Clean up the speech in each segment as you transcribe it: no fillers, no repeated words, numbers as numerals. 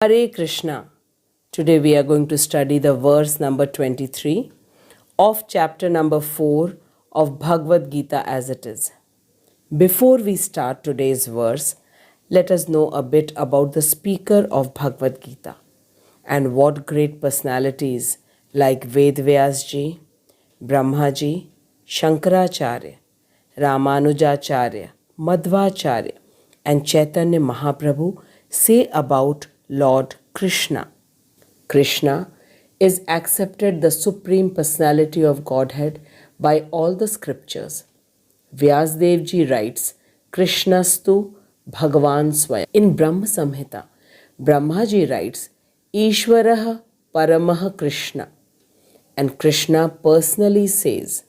Hare Krishna. Today we are going to study the verse number 23 of chapter number 4 of Bhagwat Gita as it is. Before we start today's verse, let us know a bit about the speaker of Bhagwat Gita and what great personalities like Ved Vyas ji, Brahma ji, Shankaracharya, Ramanujacharya, Madhvacharya and Chaitanya Mahaprabhu say about Lord Krishna. Krishna is accepted the Supreme Personality of Godhead by all the scriptures. Vyasdev ji writes, Krishnastu Bhagavan Swayam. In Brahma Samhita, Brahma ji writes, Ishwarah Paramah Krishna. And Krishna personally says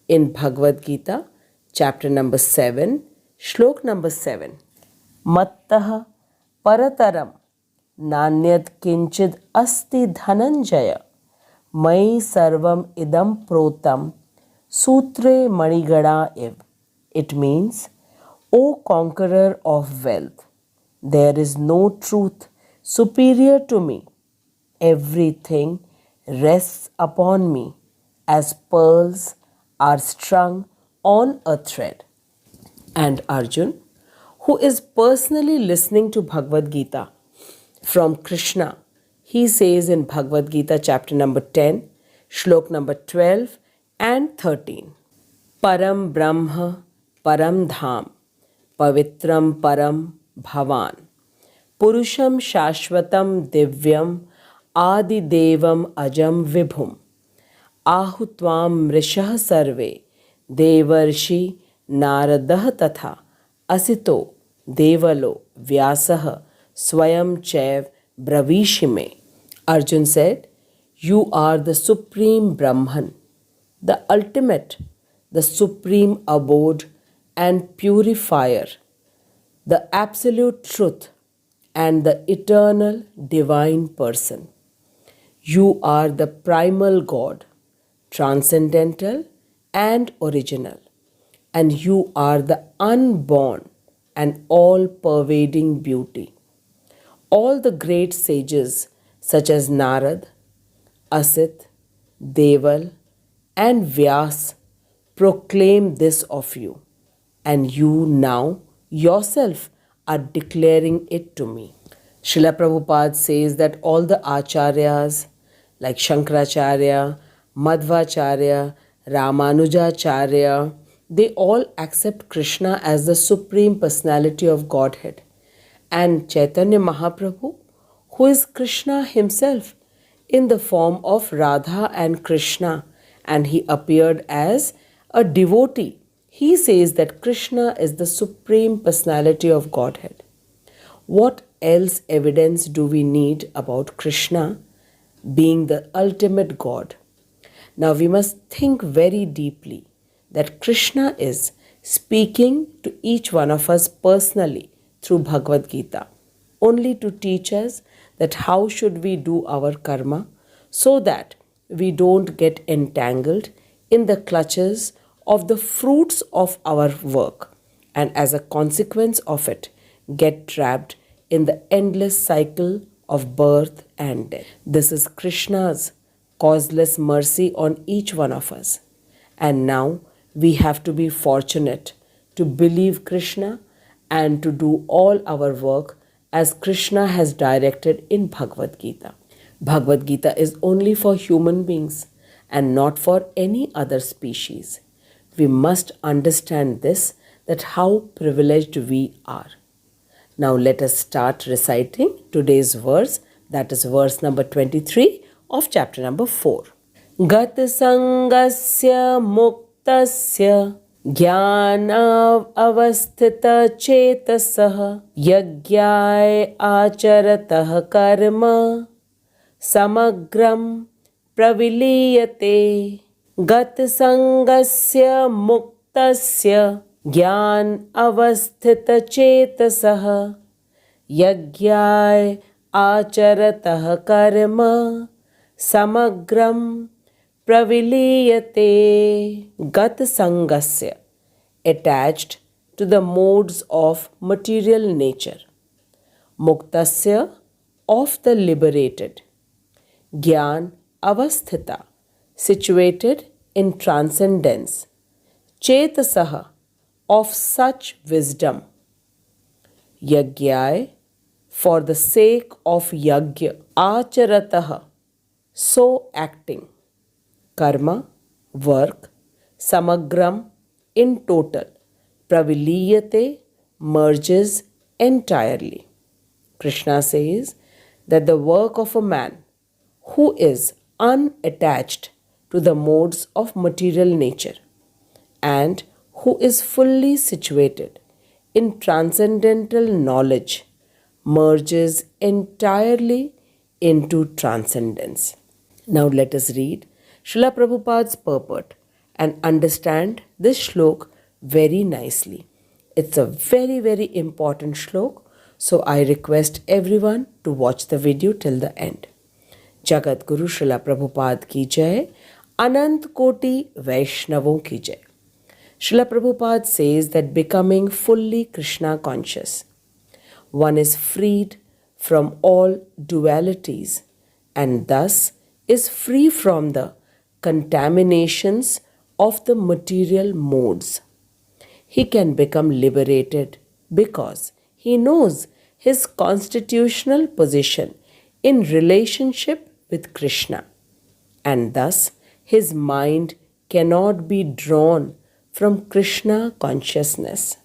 in Bhagavad Gita, chapter number 7, Shlok number 7, Mattah Parataram Nanyat Kinchid Asti Dhananjaya Mai Sarvam Idam Protam Sutre Manigada Ev. It means, O conqueror of wealth, there is no truth superior to me. Everything rests upon me as pearls are strung on a thread. And Arjun, who is personally listening to Bhagavad Gita from Krishna, he says in Bhagavad Gita chapter number 10, Shlok number 12 and 13, Param Brahma Param Dham Pavitram Param Bhavan Purusham Shashvatam Divyam Adi Devam Ajam Vibhum Ahutvam Rishah Sarve Devarshi Naradah Tatha Asito Devalo Vyasah Swayam Chev Bravishime. Arjun said, You are the supreme Brahman, the ultimate, the supreme abode and purifier, the absolute truth and the eternal divine person. You are the primal God, transcendental and original, and you are the unborn and all-pervading beauty. All the great sages such as Narad, Asit, Deval and Vyas proclaim this of you, and you now yourself are declaring it to me. Srila Prabhupada says that all the acharyas like Shankaracharya, Madhvacharya, Ramanujacharya, they all accept Krishna as the Supreme Personality of Godhead. And Chaitanya Mahaprabhu, who is Krishna himself in the form of Radha and Krishna, and he appeared as a devotee, he says that Krishna is the Supreme Personality of Godhead. What else evidence do we need about Krishna being the ultimate God? Now we must think very deeply that Krishna is speaking to each one of us personally through Bhagavad Gita, only to teach us that how should we do our karma so that we don't get entangled in the clutches of the fruits of our work and as a consequence of it get trapped in the endless cycle of birth and death. This is Krishna's causeless mercy on each one of us. And now we have to be fortunate to believe Krishna and to do all our work as Krishna has directed in Bhagavad Gita. Bhagavad Gita is only for human beings and not for any other species. We must understand this, that how privileged we are. Now let us start reciting today's verse, that is verse number 23 of chapter number 4. Gat sangasya muktasya Jnanav avasthita chetasah Yagyay acharatah karma Samagram praviliyate Gat sangasya muktasya Jnan avasthita chetasah Yagyay acharatah karma Samagram Praviliyate. Gat sangasya, attached to the modes of material nature. Muktasya, of the liberated. Gyan avasthita, situated in transcendence. Chetasaha, of such wisdom. Yagyai, for the sake of yagya. Acharataha, so acting. Karma, work. Samagram, in total. Praviliyate, merges entirely. Krishna says that the work of a man who is unattached to the modes of material nature and who is fully situated in transcendental knowledge merges entirely into transcendence. Now let us read Srila Prabhupada's purport and understand this shlok very nicely. It's a very important shlok, so I request everyone to watch the video till the end. Jagat Guru Srila Prabhupada ki jai, Anant Koti Vaishnavon ki jai. Srila Prabhupada says that becoming fully Krishna conscious, one is freed from all dualities and thus is free from the contaminations of the material modes. He can become liberated because he knows his constitutional position in relationship with Krishna, and thus his mind cannot be drawn from Krishna consciousness.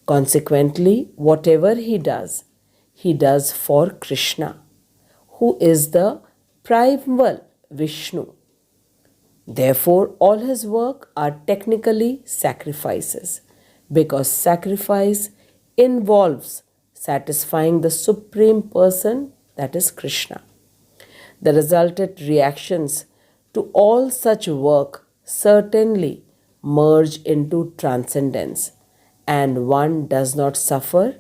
Consequently, whatever he does for Krishna, who is the primal Vishnu. Therefore, all his work are technically sacrifices, because sacrifice involves satisfying the Supreme Person, that is Krishna. The resultant reactions to all such work certainly merge into transcendence, and one does not suffer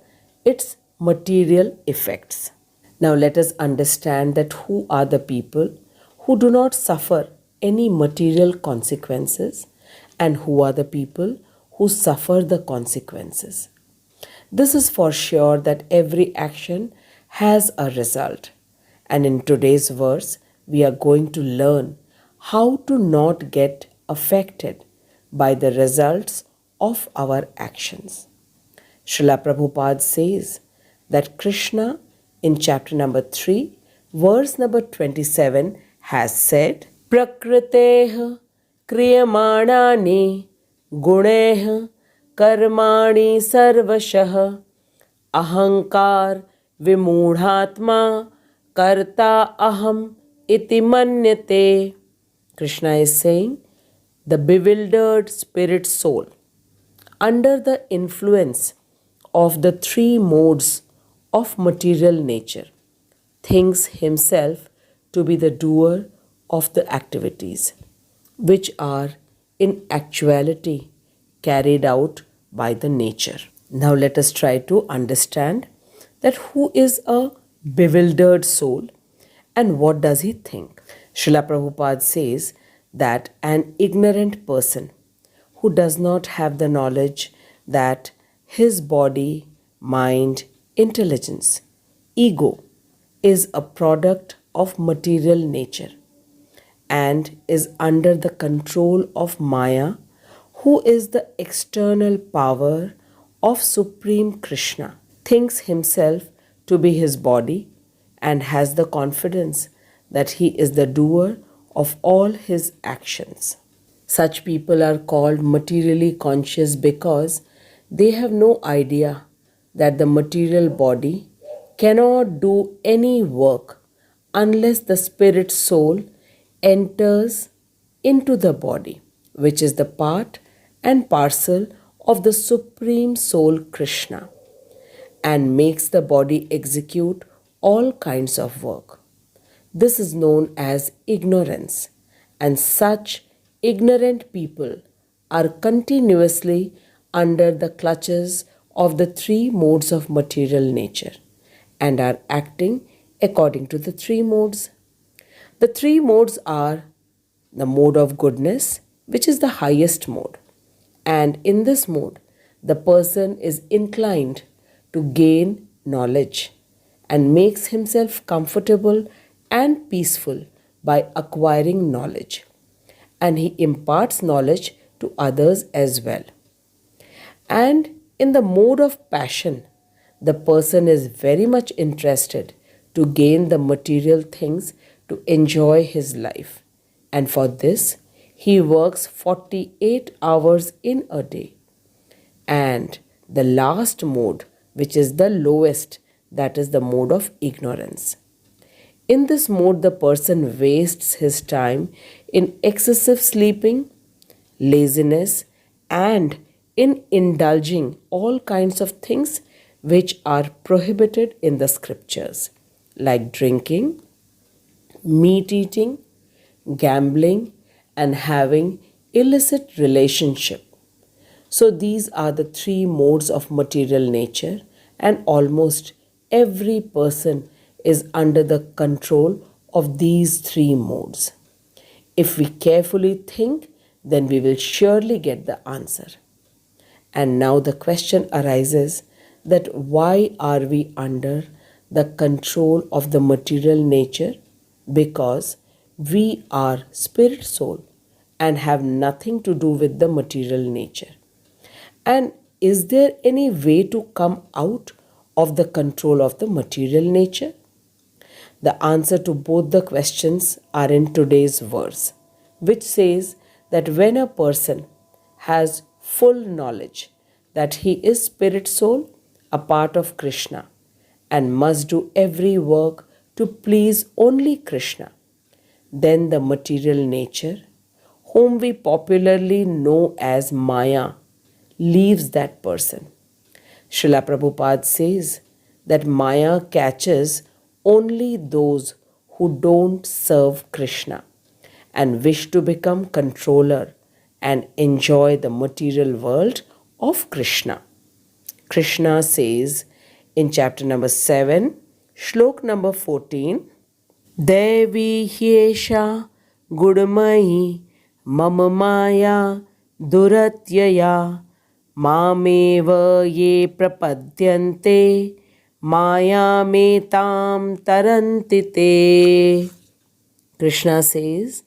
its material effects. Now let us understand that who are the people who do not suffer any material consequences and who are the people who suffer the consequences. This is for sure that every action has a result, and in today's verse we are going to learn how to not get affected by the results of our actions. Srila Prabhupada says that Krishna in chapter number 3, verse number 27 has said, Prakriteh kriyamanani guneh karmani sarvashah ahankar vimudhatma karta aham iti manyate. Krishna is saying, the bewildered spirit soul, under the influence of the three modes of material nature, thinks himself to be the doer of the activities, which are in actuality carried out by the nature. Now let us try to understand that who is a bewildered soul and what does he think. Srila Prabhupada says that an ignorant person who does not have the knowledge that his body, mind, intelligence, ego is a product of material nature and is under the control of Maya, who is the external power of Supreme Krishna, thinks himself to be his body and has the confidence that he is the doer of all his actions. Such people are called materially conscious because they have no idea that the material body cannot do any work unless the spirit soul enters into the body, which is the part and parcel of the Supreme Soul Krishna, and makes the body execute all kinds of work. This is known as ignorance, and such ignorant people are continuously under the clutches of the three modes of material nature and are acting according to the three modes. The three modes are the mode of goodness, which is the highest mode, and in this mode the person is inclined to gain knowledge and makes himself comfortable and peaceful by acquiring knowledge. And he imparts knowledge to others as well. And in the mode of passion, the person is very much interested to gain the material things to enjoy his life. And for this, he works 48 hours in a day. And the last mode, which is the lowest, that is the mode of ignorance. In this mode, the person wastes his time in excessive sleeping, laziness, and in indulging all kinds of things which are prohibited in the scriptures, like drinking, meat eating, gambling, and having illicit relationship. So these are the three modes of material nature, and almost every person is under the control of these three modes. If we carefully think, then we will surely get the answer. And now the question arises that why are we under the control of the material nature? Because we are spirit soul and have nothing to do with the material nature. And is there any way to come out of the control of the material nature? The answer to both the questions are in today's verse, which says that when a person has full knowledge that he is spirit soul, a part of Krishna, and must do every work to please only Krishna, then the material nature, whom we popularly know as Maya, leaves that person. Srila Prabhupada says that Maya catches only those who don't serve Krishna and wish to become controller and enjoy the material world of Krishna. Krishna says in chapter number 7, Shloka number 14, Devi hyesha gudmayi mama maya duratyaya mameva ye prapadyante maya metam tarantite. Krishna says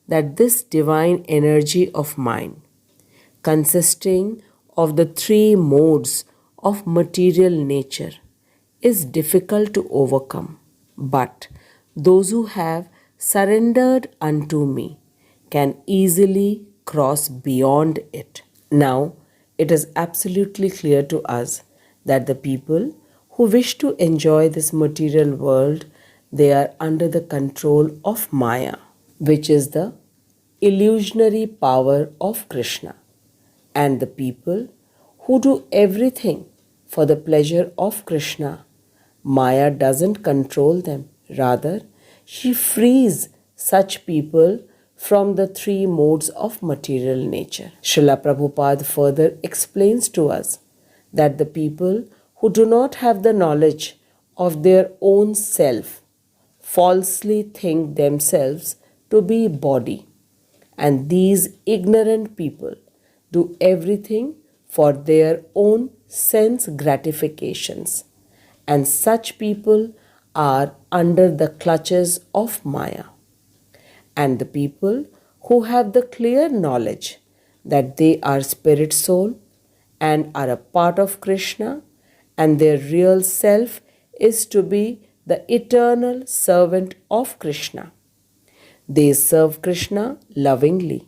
that this divine energy of mine, consisting of the three modes of material nature, is difficult to overcome, but those who have surrendered unto me can easily cross beyond it. Now, it is absolutely clear to us that the people who wish to enjoy this material world, they are under the control of Maya, which is the illusionary power of Krishna. And the people who do everything for the pleasure of Krishna, Maya doesn't control them. Rather, she frees such people from the three modes of material nature. Srila Prabhupada further explains to us that the people who do not have the knowledge of their own self falsely think themselves to be body, and these ignorant people do everything for their own sense gratifications, and such people are under the clutches of Maya. And the people who have the clear knowledge that they are spirit soul and are a part of Krishna, and their real self is to be the eternal servant of Krishna. They serve Krishna lovingly.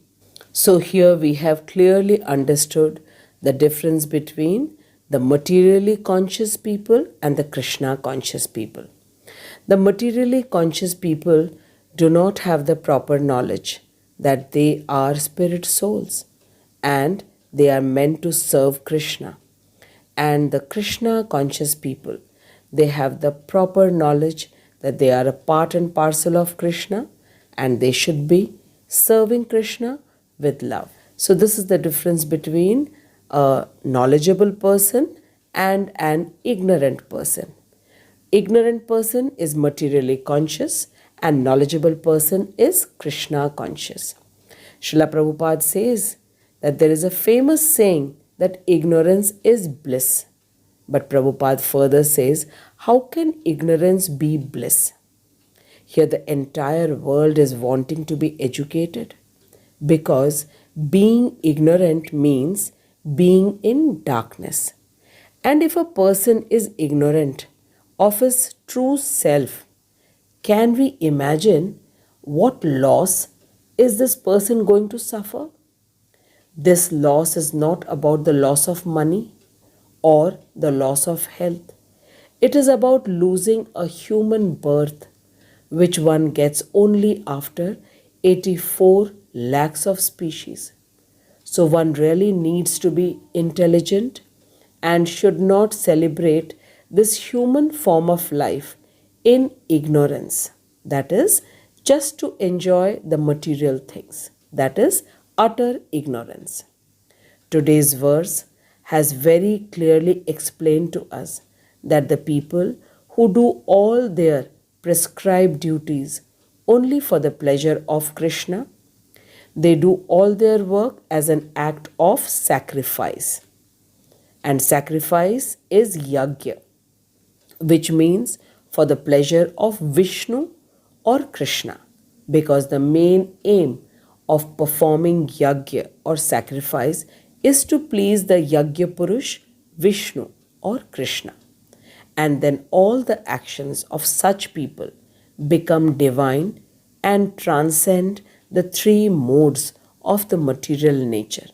So here we have clearly understood the difference between the materially conscious people and the Krishna conscious people. The materially conscious people do not have the proper knowledge that they are spirit souls and they are meant to serve Krishna. And the Krishna conscious people, they have the proper knowledge that they are a part and parcel of Krishna and they should be serving Krishna with love. So this is the difference between a knowledgeable person and an ignorant person. Ignorant person is materially conscious and knowledgeable person is Krishna conscious. Srila Prabhupada says that there is a famous saying that ignorance is bliss. But Prabhupada further says, how can ignorance be bliss? Here the entire world is wanting to be educated, because being ignorant means being in darkness. And if a person is ignorant of his true self, can we imagine what loss is this person going to suffer? This loss is not about the loss of money or the loss of health. It is about losing a human birth, which one gets only after 84 lakhs of species. So one really needs to be intelligent and should not celebrate this human form of life in ignorance. That is, just to enjoy the material things. That is utter ignorance. Today's verse has very clearly explained to us that the people who do all their prescribed duties only for the pleasure of Krishna, they do all their work as an act of sacrifice. And sacrifice is yajna, which means for the pleasure of Vishnu or Krishna, because the main aim of performing yajna or sacrifice is to please the yajna purush Vishnu or Krishna. And then all the actions of such people become divine and transcend the three modes of the material nature,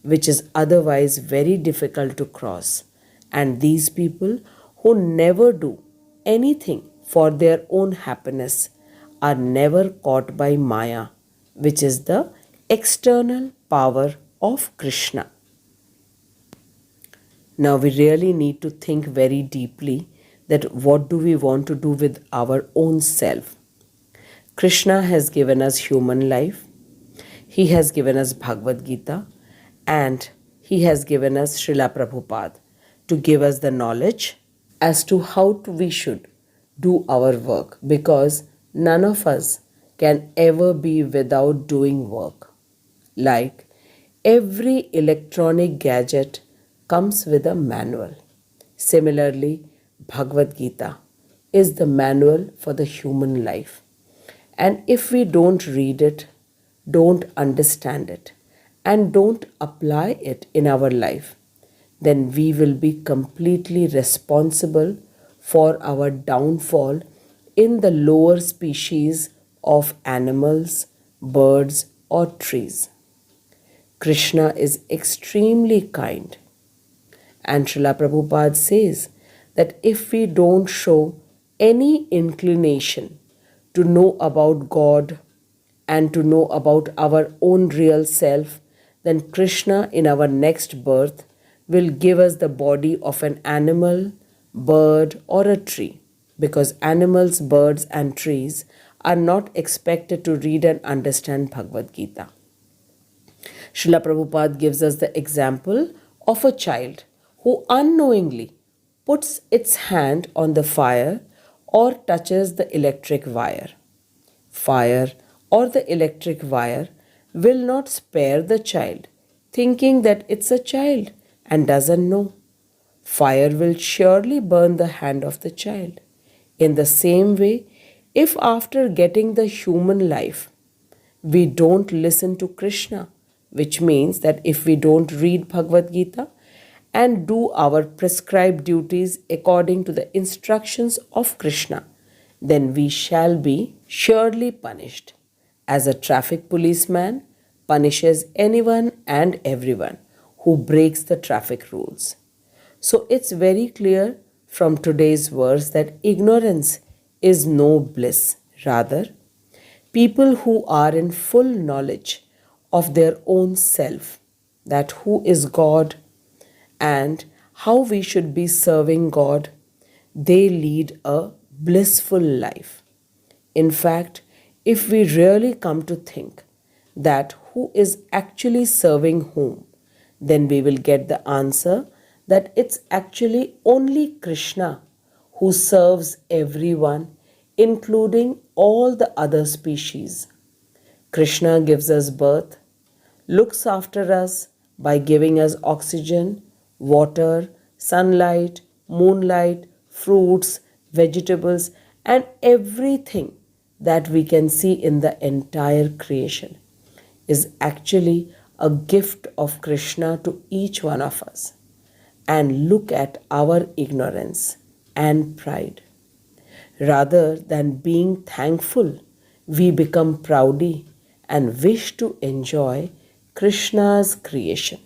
which is otherwise very difficult to cross. And these people who never do anything for their own happiness are never caught by Maya, which is the external power of Krishna. Now we really need to think very deeply that what do we want to do with our own self. Krishna has given us human life, he has given us Bhagwat Gita, and he has given us Srila Prabhupada to give us the knowledge as to how we should do our work, because none of us can ever be without doing work. Like every electronic gadget comes with a manual. Similarly, Bhagavad Gita is the manual for the human life. And if we don't read it, don't understand it, and don't apply it in our life, then we will be completely responsible for our downfall in the lower species of animals, birds, or trees. Krishna is extremely kind. And Srila Prabhupada says that if we don't show any inclination to know about God and to know about our own real self, then Krishna in our next birth will give us the body of an animal, bird, or a tree. Because animals, birds, and trees are not expected to read and understand Bhagavad Gita. Srila Prabhupada gives us the example of a child who unknowingly puts its hand on the fire or touches the electric wire. Fire or the electric wire will not spare the child, thinking that it's a child and doesn't know. Fire will surely burn the hand of the child. In the same way, if after getting the human life, we don't listen to Krishna, which means that if we don't read Bhagavad Gita and do our prescribed duties according to the instructions of Krishna, then we shall be surely punished, as a traffic policeman punishes anyone and everyone who breaks the traffic rules. So it's very clear from today's verse that ignorance is no bliss. Rather, people who are in full knowledge of their own self, that who is God and how we should be serving God, they lead a blissful life. In fact, if we really come to think that who is actually serving whom, then we will get the answer that it's actually only Krishna who serves everyone, including all the other species. Krishna gives us birth, looks after us by giving us oxygen, water, sunlight, moonlight, fruits, vegetables, and everything that we can see in the entire creation is actually a gift of Krishna to each one of us. And look at our ignorance and pride. Rather than being thankful, we become proudy and wish to enjoy Krishna's creation,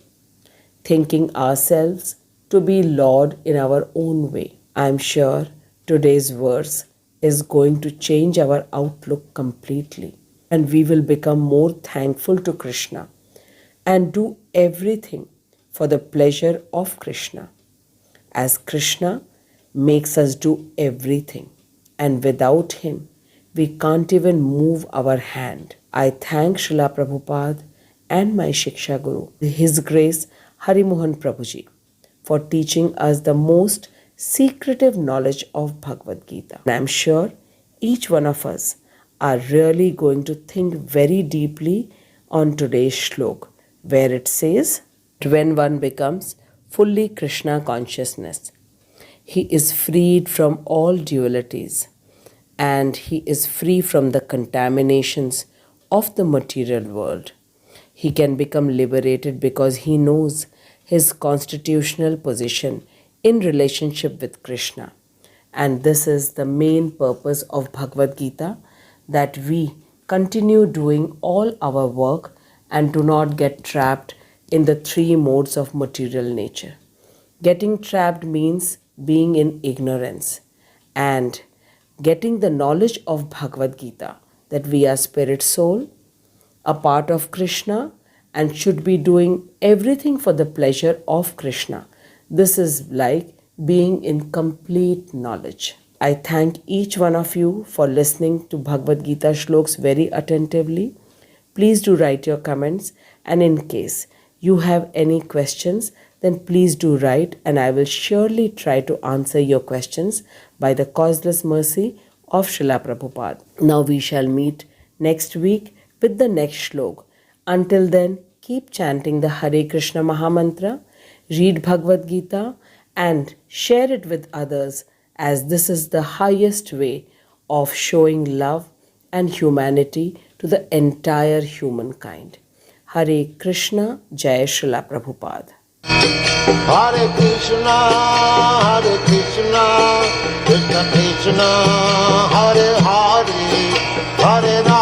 thinking ourselves to be Lord in our own way. I am sure today's verse is going to change our outlook completely, and we will become more thankful to Krishna and do everything for the pleasure of Krishna, as Krishna makes us do everything, and without him we can't even move our hand. I thank Srila Prabhupada and my Shiksha Guru, His Grace Hari Mohan Prabhuji, for teaching us the most secretive knowledge of Bhagavad Gita. And I am sure each one of us are really going to think very deeply on today's shlok, where it says, when one becomes fully Krishna consciousness, he is freed from all dualities and he is free from the contaminations of the material world. He can become liberated because he knows his constitutional position in relationship with Krishna. And this is the main purpose of Bhagavad Gita, that we continue doing all our work and do not get trapped in the three modes of material nature. Getting trapped means being in ignorance, and getting the knowledge of Bhagavad Gita, that we are spirit soul, a part of Krishna, and should be doing everything for the pleasure of Krishna. This is like being in complete knowledge. I thank each one of you for listening to Bhagavad Gita shloks very attentively. Please do write your comments, and in case you have any questions, then please do write, and I will surely try to answer your questions by the causeless mercy of Srila Prabhupada. Now we shall meet next week with the next shlok. Until then, keep chanting the Hare Krishna Mahamantra, read Bhagavad Gita, and share it with others, as this is the highest way of showing love and humanity to the entire humankind. Hare Krishna, Jai Srila Prabhupada. Hare Krishna, Krishna Krishna, Hare Hare, Hare Rama.